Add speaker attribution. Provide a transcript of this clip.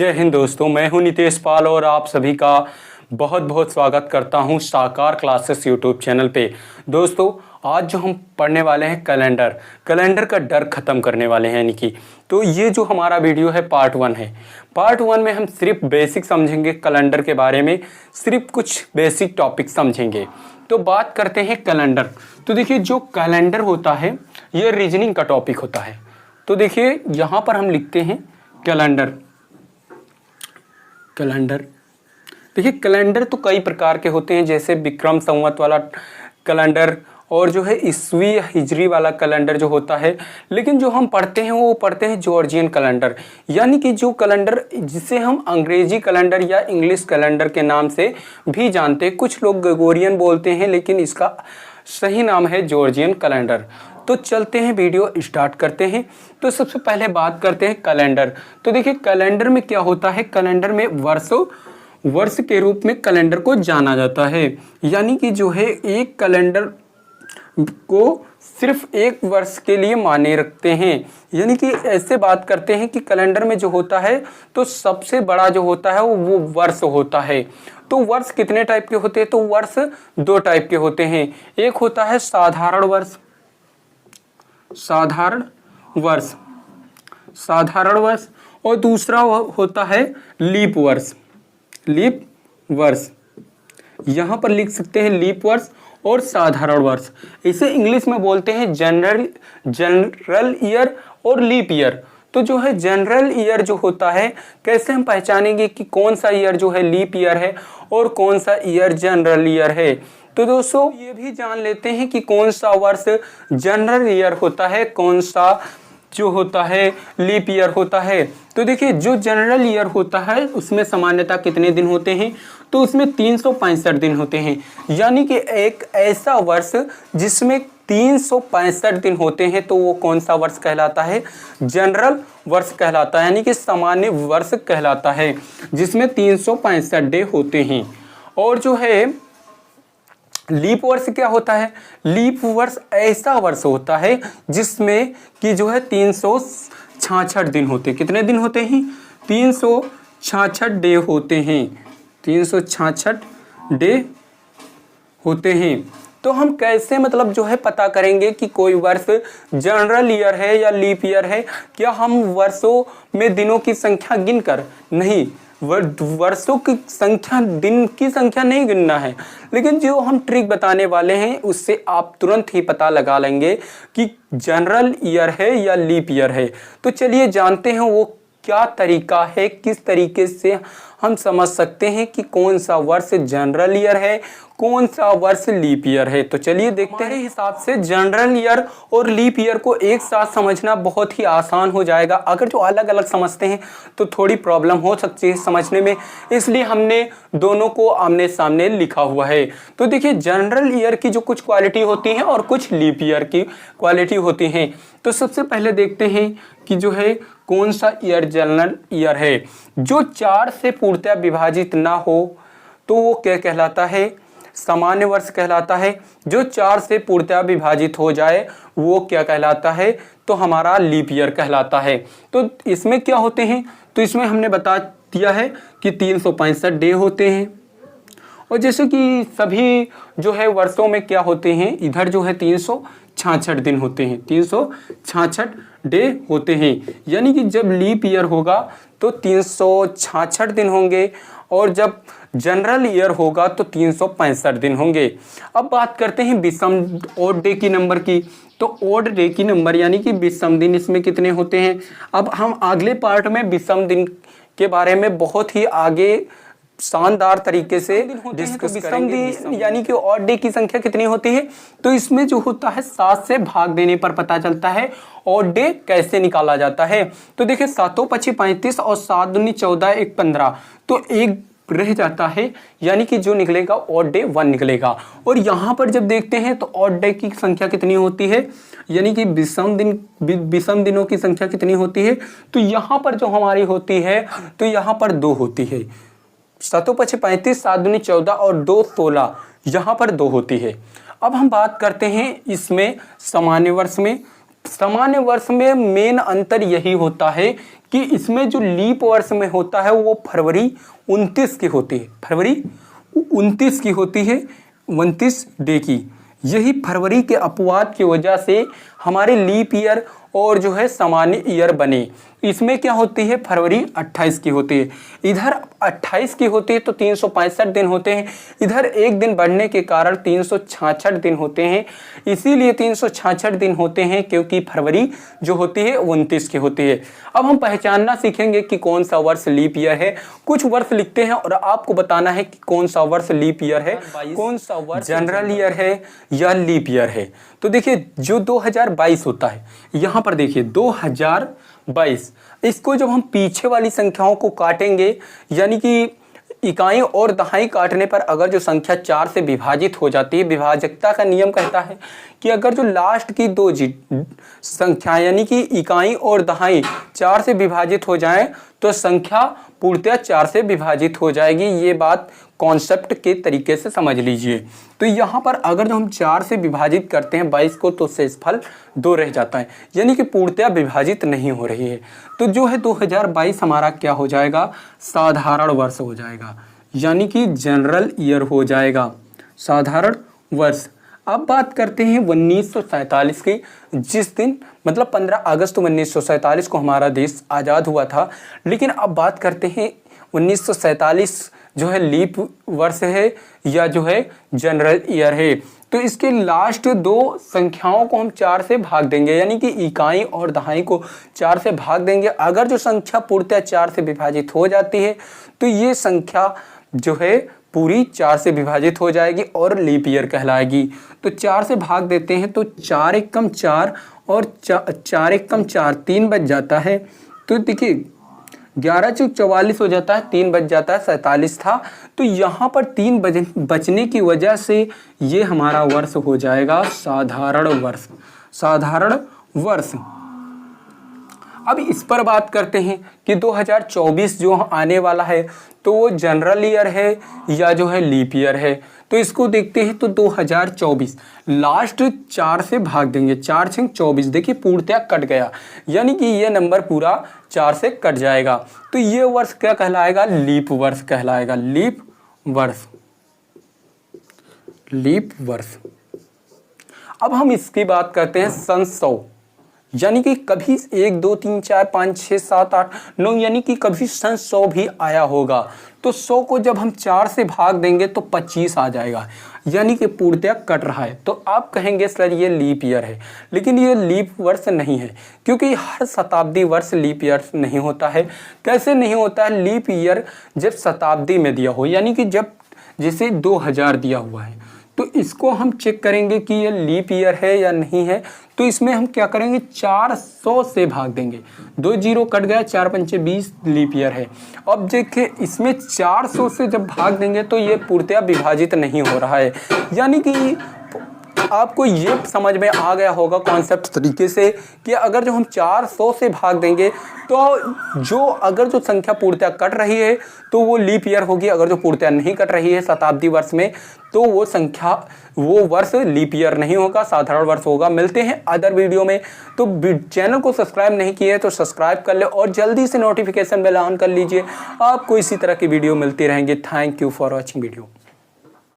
Speaker 1: जय हिंद दोस्तों, मैं हूं नितेश पाल और आप सभी का बहुत बहुत स्वागत करता हूं साकार क्लासेस यूट्यूब चैनल पे। दोस्तों, आज जो हम पढ़ने वाले हैं कैलेंडर का डर ख़त्म करने वाले हैं। यानी कि तो ये जो हमारा वीडियो है पार्ट 1 है। पार्ट 1 में हम सिर्फ बेसिक समझेंगे कैलेंडर के बारे में, सिर्फ कुछ बेसिक टॉपिक समझेंगे। तो बात करते हैं कैलेंडर। तो देखिए, जो कैलेंडर होता है ये रीजनिंग का टॉपिक होता है। तो देखिए यहाँ पर हम लिखते हैं कैलेंडर। देखिए, कैलेंडर तो कई प्रकार के होते हैं, जैसे विक्रम संवत वाला कैलेंडर और जो है ईस्वी हिजरी वाला कैलेंडर जो होता है। लेकिन जो हम पढ़ते हैं वो पढ़ते हैं जॉर्जियन कैलेंडर, यानी कि जो कैलेंडर जिसे हम अंग्रेजी कैलेंडर या इंग्लिश कैलेंडर के नाम से भी जानते हैं। कुछ लोग ग्रेगोरियन बोलते हैं, लेकिन इसका सही नाम है जॉर्जियन कैलेंडर। तो चलते हैं, वीडियो स्टार्ट करते हैं। तो सबसे पहले बात करते हैं कैलेंडर। तो देखिए, कैलेंडर में क्या होता है, कैलेंडर में वर्ष के रूप में कैलेंडर को जाना जाता है। यानी कि जो है एक कैलेंडर को सिर्फ एक वर्ष के लिए माने रखते हैं। यानी कि ऐसे बात करते हैं कि कैलेंडर में जो होता है तो सबसे बड़ा जो होता है वो वर्ष होता है। तो वर्ष कितने टाइप के होते हैं? तो वर्ष 2 टाइप के होते हैं। एक होता है साधारण वर्ष और दूसरा होता है लीप वर्ष। यहाँ पर लिख सकते हैं लीप वर्ष और साधारण वर्ष। इसे इंग्लिश में बोलते हैं जनरल ईयर और लीप ईयर। तो जो है जनरल ईयर जो होता है, कैसे हम पहचानेंगे कि कौन सा ईयर जो है लीप ईयर है और कौन सा ईयर जनरल ईयर है? तो दोस्तों, ये भी जान लेते हैं कि कौन सा वर्ष जनरल ईयर होता है, कौन सा जो होता है लीप ईयर होता है। तो देखिए, जो जनरल ईयर होता है उसमें सामान्यतः कितने दिन होते हैं? तो उसमें 365 दिन होते हैं। यानी कि एक ऐसा वर्ष जिसमें 365 दिन होते हैं, तो वो कौन सा वर्ष कहलाता है? जनरल वर्ष कहलाता है, यानी कि सामान्य वर्ष कहलाता है, जिसमें 365 डे होते हैं। और जो है लीप वर्ष क्या होता है? लीप वर्ष ऐसा वर्ष होता है जिसमें कि जो है 366 दिन होते हैं। कितने दिन होते हैं? 366 डे होते हैं। 366 डे होते हैं। तो हम कैसे मतलब जो है पता करेंगे कि कोई वर्ष जनरल ईयर है या लीप ईयर है? क्या हम वर्षों में दिनों की संख्या गिनकर? नहीं, वर्षों की संख्या, दिन की संख्या नहीं गिनना है। लेकिन जो हम ट्रिक बताने वाले हैं उससे आप तुरंत ही पता लगा लेंगे कि जनरल ईयर है या लीप ईयर है। तो चलिए जानते हैं वो क्या तरीका है, किस तरीके से हम समझ सकते हैं कि कौन सा वर्ष जनरल ईयर है, कौन सा वर्ष लीप ईयर है। तो चलिए देखते हैं। हिसाब से जनरल ईयर और लीप ईयर को एक साथ समझना बहुत ही आसान हो जाएगा। अगर जो अलग अलग समझते हैं तो थोड़ी प्रॉब्लम हो सकती है समझने में, इसलिए हमने दोनों को आमने सामने लिखा हुआ है। तो देखिए, जनरल ईयर की जो कुछ क्वालिटी होती हैं और कुछ लीप ईयर की क्वालिटी होती हैं। तो सबसे पहले देखते हैं कि जो है कौन सा ईयर जनरल ईयर है। जो 4 से पूर्णतः विभाजित ना हो तो वो क्या कहलाता है? सामान्य वर्ष कहलाता है। जो 4 से पूर्णतः विभाजित हो जाए वो क्या कहलाता है? तो हमारा लीप ईयर कहलाता है। तो इसमें क्या होते हैं? तो इसमें हमने बता दिया है कि 365 डे होते हैं। और जैसे कि सभी जो है वर्षों में क्या होते हैं, इधर जो है 366 दिन होते हैं, 366 डे होते हैं। यानी कि जब लीप ईयर होगा तो 366 दिन होंगे और जब जनरल ईयर होगा तो 365 दिन होंगे। अब बात करते हैं विषम ओड डे की नंबर की। तो ओड डे की नंबर यानी कि विषम दिन इसमें कितने होते हैं? अब हम अगले पार्ट में विषम दिन के बारे में बहुत ही आगे शानदार तरीके से डिस्कस करेंगे। यानी कि ऑड डे की संख्या कितनी होती है? तो इसमें जो होता है 7 से भाग देने पर पता चलता है ऑड डे कैसे निकाला जाता है। तो देखिए, 7 5 35 और 7 दूनी 14 1 15, तो एक रह जाता है, यानी कि जो निकलेगा ऑड डे 1 निकलेगा। और यहाँ पर जब देखते हैं तो ऑड डे की संख्या कितनी होती है, यानी कि विषम दिनों की संख्या कितनी होती है? तो यहाँ पर जो हमारी होती है तो यहाँ पर 2 होती है। 7 5 35, 7 दूनी 14 और 2 16, यहाँ पर 2 होती है। अब हम बात करते हैं इसमें सामान्य वर्ष में सामान्य वर्ष में मेन अंतर यही होता है कि इसमें जो लीप वर्ष में होता है वो फरवरी 29 की होती है, फरवरी 29 की होती है, 29 डे की। यही फरवरी के अपवाद की वजह से हमारे लीप ईयर और जो है सामान्य ईयर बने। इसमें क्या होती है, फरवरी 28 की होती है, इधर 28 की होती है तो 365 दिन होते हैं, इधर एक दिन बढ़ने के कारण 366 दिन होते हैं। इसीलिए 366 दिन होते हैं क्योंकि फरवरी जो होती है 29 की होती है। अब हम पहचानना सीखेंगे कि कौन सा वर्ष लीप ईयर है। कुछ वर्ष लिखते हैं और आपको बताना है कि कौन सा वर्ष लीप ईयर है, कौन सा वर्ष जनरल ईयर है या लीप ईयर है। तो देखिए जो 2022 होता है, यहाँ पर देखिए 2022, इसको जब हम पीछे वाली संख्याओं को काटेंगे, यानी कि इकाई और दहाई काटने पर अगर जो संख्या 4 से विभाजित हो जाती है, विभाजकता का नियम कहता है कि अगर जो लास्ट की दो संख्या यानी कि इकाई और दहाई 4 से विभाजित हो जाएं तो संख्या पूर्णतः 4 से विभाजित हो जाएगी। ये बात कॉन्सेप्ट के तरीके से समझ लीजिए। तो यहाँ पर अगर जो हम 4 से विभाजित करते हैं 22 को तो शेषफल 2 रह जाता है, यानी कि पूर्णतः विभाजित नहीं हो रही है। तो जो है 2022 हमारा क्या हो जाएगा, साधारण वर्ष हो जाएगा, यानी कि जनरल ईयर हो जाएगा, साधारण वर्ष। अब बात करते हैं 1947 की, जिस दिन मतलब 15 अगस्त 1947 को हमारा देश आज़ाद हुआ था। लेकिन अब बात करते हैं 1947 जो है लीप वर्ष है या जो है जनरल ईयर है। तो इसके लास्ट दो संख्याओं को हम 4 से भाग देंगे, यानी कि इकाई और दहाई को 4 से भाग देंगे। अगर जो संख्या पूर्णतः 4 से विभाजित हो जाती है तो ये संख्या जो है पूरी 4 से विभाजित हो जाएगी और लीप ईयर कहलाएगी। तो 4 से भाग देते हैं तो 4 एकम 4 और 4 एकम 4 3 बच जाता है। तो देखिए 11 चौक 44 हो जाता है, 3 बच जाता है, 47 था। तो यहाँ पर 3 बचने की वजह से ये हमारा वर्ष हो जाएगा साधारण वर्ष, साधारण वर्ष। अब इस पर बात करते हैं कि 2024 जो आने वाला है तो वो जनरल ईयर है या जो है लीप ईयर है। तो इसको देखते हैं तो 2024 लास्ट 4 से भाग देंगे, 4 छंग 24, देखिए पूर्णतः कट गया, यानी कि ये नंबर पूरा 4 से कट जाएगा। तो ये वर्ष क्या कहलाएगा, लीप वर्ष कहलाएगा, लीप वर्ष, लीप वर्ष। अब हम इसकी बात करते हैं सन 100, यानी कि कभी 1 2 3 4 5 6 7 8 9, यानी कि कभी सन 100 भी आया होगा। तो 100 को जब हम 4 से भाग देंगे तो 25 आ जाएगा, यानी कि पूर्णतः कट रहा है। तो आप कहेंगे सर ये लीप ईयर है, लेकिन ये लीप वर्ष नहीं है, क्योंकि हर शताब्दी वर्ष लीप ईयर नहीं होता है। कैसे नहीं होता है, लीप ईयर जब शताब्दी में दिया हो, यानी कि जब जैसे 2000 दिया हुआ है तो इसको हम चेक करेंगे कि ये लीप ईयर है या नहीं है। तो इसमें हम क्या करेंगे, 400 से भाग देंगे, 2 जीरो कट गया, 4 पंचे 20 लीप ईयर है। अब देखिए इसमें 400 से जब भाग देंगे तो ये पूर्णतः विभाजित नहीं हो रहा है, यानी कि आपको ये समझ में आ गया होगा कॉन्सेप्ट तरीके से कि अगर जो हम 400 से भाग देंगे तो जो अगर जो संख्या पूर्णतः कट रही है तो वो लीप ईयर होगी, अगर जो पूर्णतः नहीं कट रही है शताब्दी वर्ष में तो वो संख्या वो वर्ष लीप ईयर नहीं होगा, साधारण वर्ष होगा। मिलते हैं अदर वीडियो में। तो चैनल को सब्सक्राइब नहीं किए तो सब्सक्राइब कर ले और जल्दी से नोटिफिकेशन बेल ऑन कर लीजिए, आपको इसी तरह की वीडियो मिलती रहेंगी। Thank you for watching video.